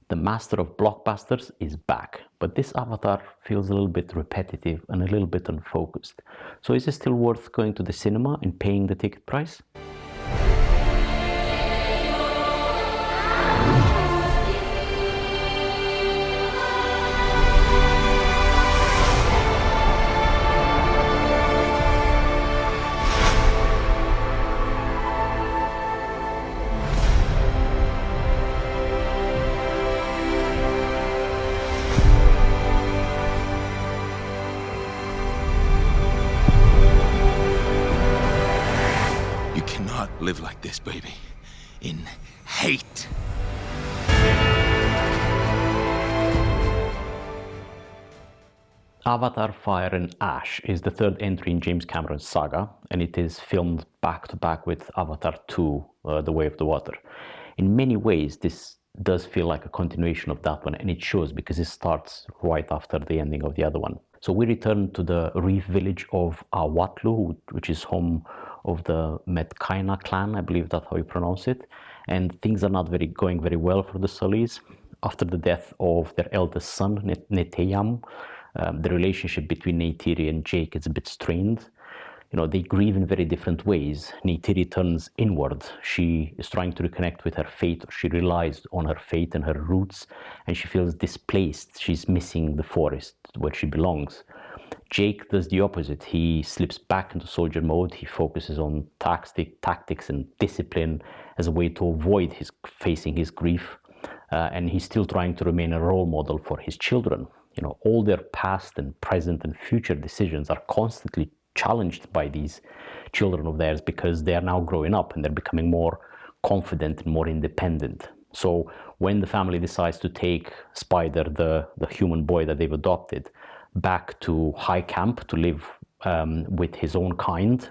the master of blockbusters is back, but this Avatar feels a little bit repetitive and a little bit unfocused. So is it still worth going to the cinema and paying the ticket price? Live like this, baby. In hate. Avatar, Fire and Ash is the third entry in James Cameron's saga, and it is filmed back-to-back with Avatar 2, The Way of the Water. In many ways, this does feel like a continuation of that one, and it shows because it starts right after the ending of the other one. So we return to the reef village of Awatlu, which is home of the Metkaina clan, I believe that's how you pronounce it. And things are not going very well for the Sullys. After the death of their eldest son, Neteyam, the relationship between Neytiri and Jake is a bit strained. You know, they grieve in very different ways. Neytiri turns inward. She is trying to reconnect with her fate, or she relies on her fate and her roots, and she feels displaced. She's missing the forest where she belongs. Jake does the opposite. He slips back into soldier mode. He focuses on tactics and discipline as a way to avoid facing his grief. And he's still trying to remain a role model for his children. You know, all their past and present and future decisions are constantly challenged by these children of theirs because they are now growing up and they're becoming more confident and more independent. So when the family decides to take Spider, the human boy that they've adopted, back to High Camp to live with his own kind,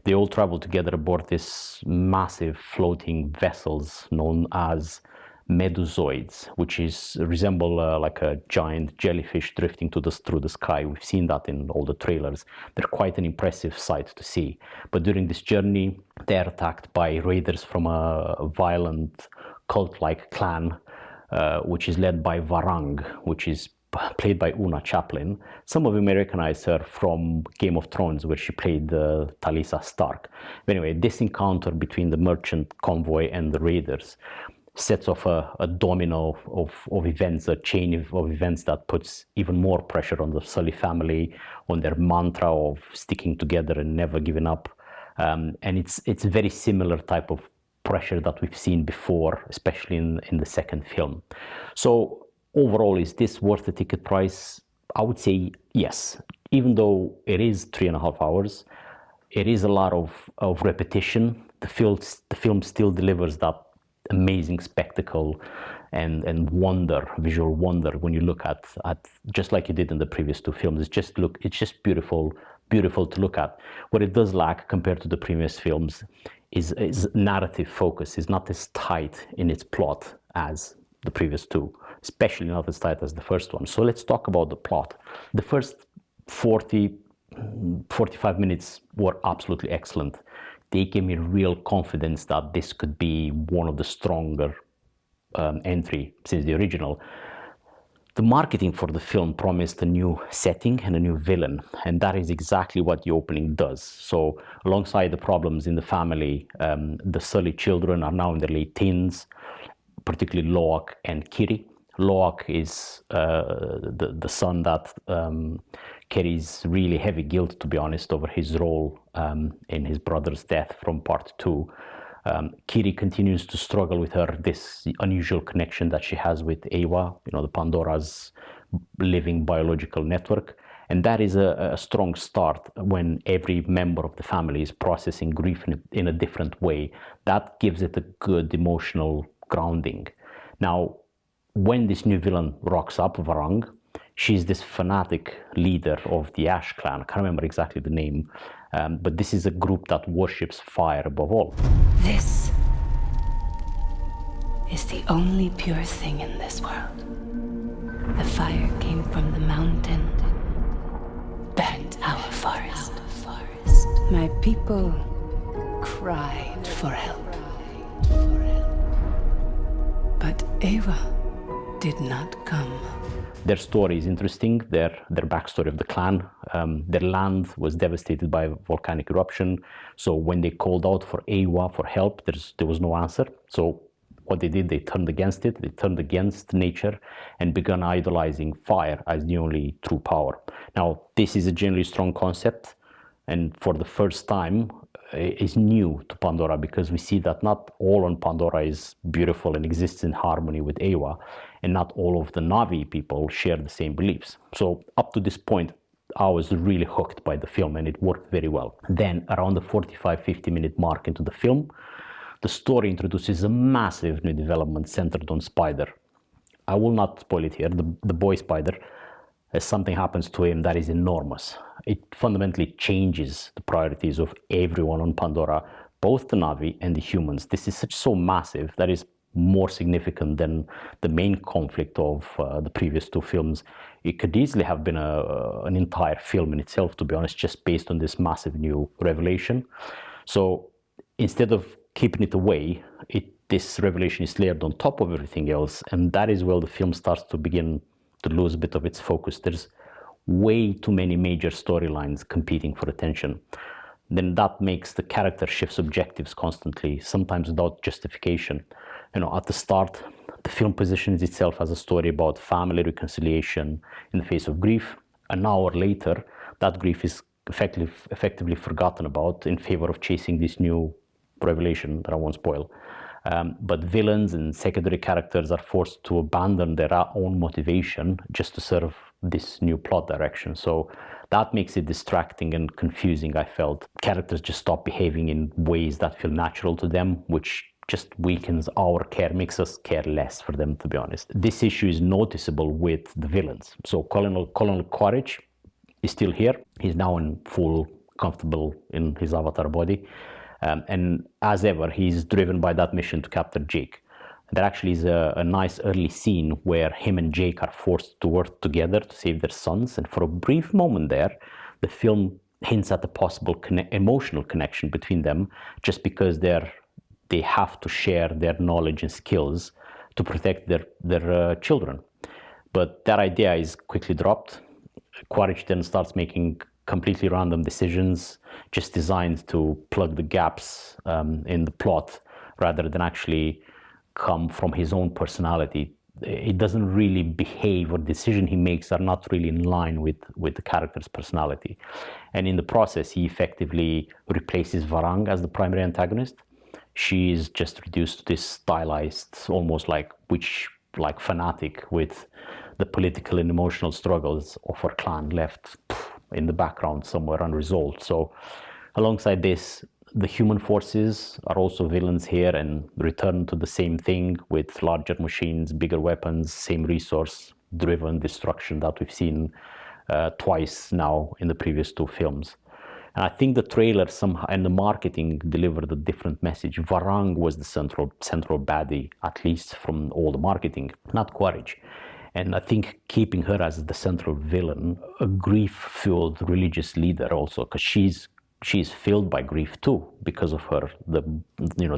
they all travel together aboard this massive floating vessels known as Medusoids, which resemble like a giant jellyfish drifting through the sky. We've seen that in all the trailers. They're quite an impressive sight to see. But during this journey, they're attacked by raiders from a violent cult-like clan, which is led by Varang, which is played by Una Chaplin. Some of you may recognize her from Game of Thrones, where she played Talisa Stark. But anyway, this encounter between the merchant convoy and the raiders sets off a domino of events, a chain of events that puts even more pressure on the Sully family, on their mantra of sticking together and never giving up. And it's a very similar type of pressure that we've seen before, especially in the second film. So overall, is this worth the ticket price? I would say yes. Even though it is 3.5 hours, it is a lot of repetition. The film still delivers that amazing spectacle and wonder, visual wonder, when you look at just like you did in the previous two films. It's just beautiful to look at. What it does lack compared to the previous films is narrative focus. Is not as tight in its plot as the previous two, especially not as tight as the first one. So let's talk about the plot. The first 45 minutes were absolutely excellent. They gave me real confidence that this could be one of the stronger entry since the original. The marketing for the film promised a new setting and a new villain, and that is exactly what the opening does. So alongside the problems in the family, the Sully children are now in their late teens, particularly Loak and Kiri. Loak is the son that carries really heavy guilt, to be honest, over his role in his brother's death from part 2. Kiri continues to struggle with this unusual connection that she has with Ewa, the Pandora's living biological network. And that is a strong start when every member of the family is processing grief in a different way. That gives it a good emotional grounding. Now, when this new villain rocks up, Varang, she's this fanatic leader of the Ash clan. I can't remember exactly the name, but this is a group that worships fire above all. This is the only pure thing in this world. The fire came from the mountain, burned our forest. My people cried for help. But Ewa did not come. Their story is interesting, their backstory of the clan. Their land was devastated by a volcanic eruption. So when they called out for Awa, for help, there was no answer. So what they did, they turned against it, they turned against nature and began idolizing fire as the only true power. Now, this is a generally strong concept, and for the first time is new to Pandora, because we see that not all on Pandora is beautiful and exists in harmony with Awa, and not all of the Na'vi people share the same beliefs. So up to this point, I was really hooked by the film and it worked very well. Then around the 45-50 minute mark into the film, the story introduces a massive new development centered on Spider. I will not spoil it here. The boy Spider, as something happens to him that is enormous. It fundamentally changes the priorities of everyone on Pandora, both the Na'vi and the humans. This is so massive that is more significant than the main conflict of the previous two films. It could easily have been an entire film in itself, to be honest, just based on this massive new revelation. So instead of keeping it away, this revelation is layered on top of everything else, and that is where the film starts to begin to lose a bit of its focus. There's way too many major storylines competing for attention. Then that makes the character shifts objectives constantly, sometimes without justification. At the start, the film positions itself as a story about family reconciliation in the face of grief. An hour later, that grief is effectively forgotten about in favor of chasing this new revelation that I won't spoil. But villains and secondary characters are forced to abandon their own motivation just to serve this new plot direction. So that makes it distracting and confusing, I felt. Characters just stop behaving in ways that feel natural to them, which just weakens our care, makes us care less for them, to be honest. This issue is noticeable with the villains. So Colonel Quaritch is still here. He's now in full comfortable in his avatar body. And as ever, he's driven by that mission to capture Jake. There actually is a nice early scene where him and Jake are forced to work together to save their sons. And for a brief moment there, the film hints at a possible emotional connection between them, just because they have to share their knowledge and skills to protect their children. But that idea is quickly dropped. Quaritch then starts making completely random decisions just designed to plug the gaps in the plot rather than actually come from his own personality. It doesn't really behave, or decisions he makes are not really in line with the character's personality. And in the process, he effectively replaces Varang as the primary antagonist. She is just reduced to this stylized, almost like witch-like fanatic with the political and emotional struggles of her clan left in the background somewhere unresolved. So alongside this, the human forces are also villains here and return to the same thing with larger machines, bigger weapons, same resource-driven destruction that we've seen twice now in the previous two films. And I think the trailer somehow and the marketing delivered a different message. Varang was the central baddie, at least from all the marketing, not Quaritch. And I think keeping her as the central villain, a grief-fueled religious leader also, because she's filled by grief too, because of the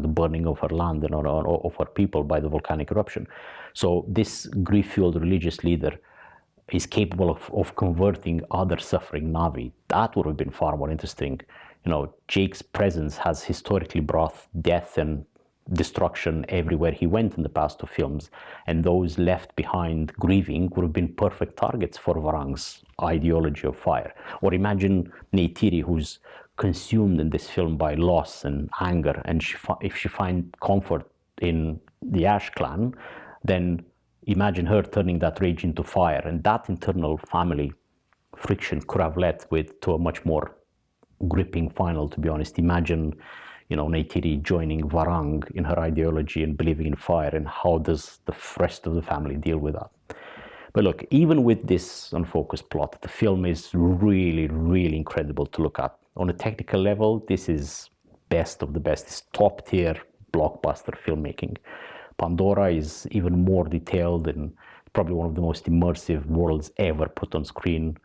burning of her land and of her people by the volcanic eruption. So this grief-fueled religious leader is capable of converting other suffering Na'vi. That would have been far more interesting. Jake's presence has historically brought death and destruction everywhere he went in the past two films, and those left behind grieving would have been perfect targets for Varang's ideology of fire. Or imagine Neytiri, who's consumed in this film by loss and anger, and if she finds comfort in the Ash clan, then imagine her turning that rage into fire, and that internal family friction could have led to a much more gripping final, to be honest. Imagine Neytiri joining Varang in her ideology and believing in fire, and how does the rest of the family deal with that? But look, even with this unfocused plot, the film is really, really incredible to look at. On a technical level, this is best of the best. It's top-tier blockbuster filmmaking. Pandora is even more detailed and probably one of the most immersive worlds ever put on screen.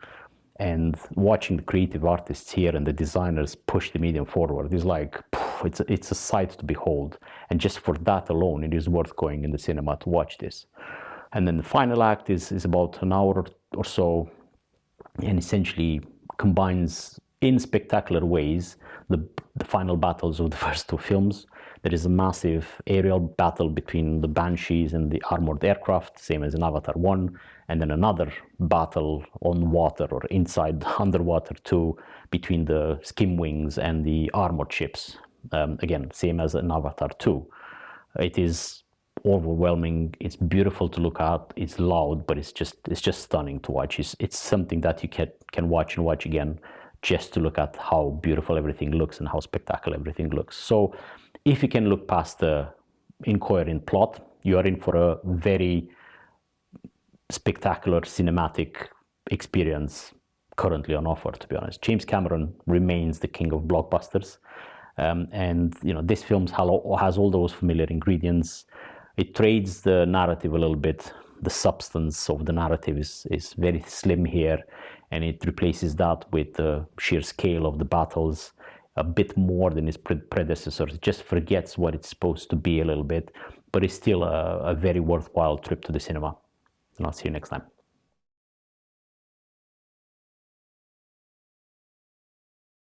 And watching the creative artists here and the designers push the medium forward is like, it's a sight to behold. And just for that alone, it is worth going in the cinema to watch this. And then the final act is about an hour or so, and essentially combines in spectacular ways the final battles of the first two films. There is a massive aerial battle between the Banshees and the armored aircraft, same as in Avatar 1, and then another battle on water or inside underwater too, between the skim wings and the armored ships. Again, same as in Avatar 2. It is overwhelming. It's beautiful to look at. It's loud, but it's just stunning to watch. It's something that you can watch and watch again, just to look at how beautiful everything looks and how spectacular everything looks. So if you can look past the incoherent plot, you are in for a very spectacular cinematic experience currently on offer, to be honest. James Cameron remains the king of blockbusters. And this film has all those familiar ingredients. It trades the narrative a little bit. The substance of the narrative is very slim here, and it replaces that with the sheer scale of the battles a bit more than its predecessors. It just forgets what it's supposed to be a little bit, but it's still a very worthwhile trip to the cinema. And I'll see you next time.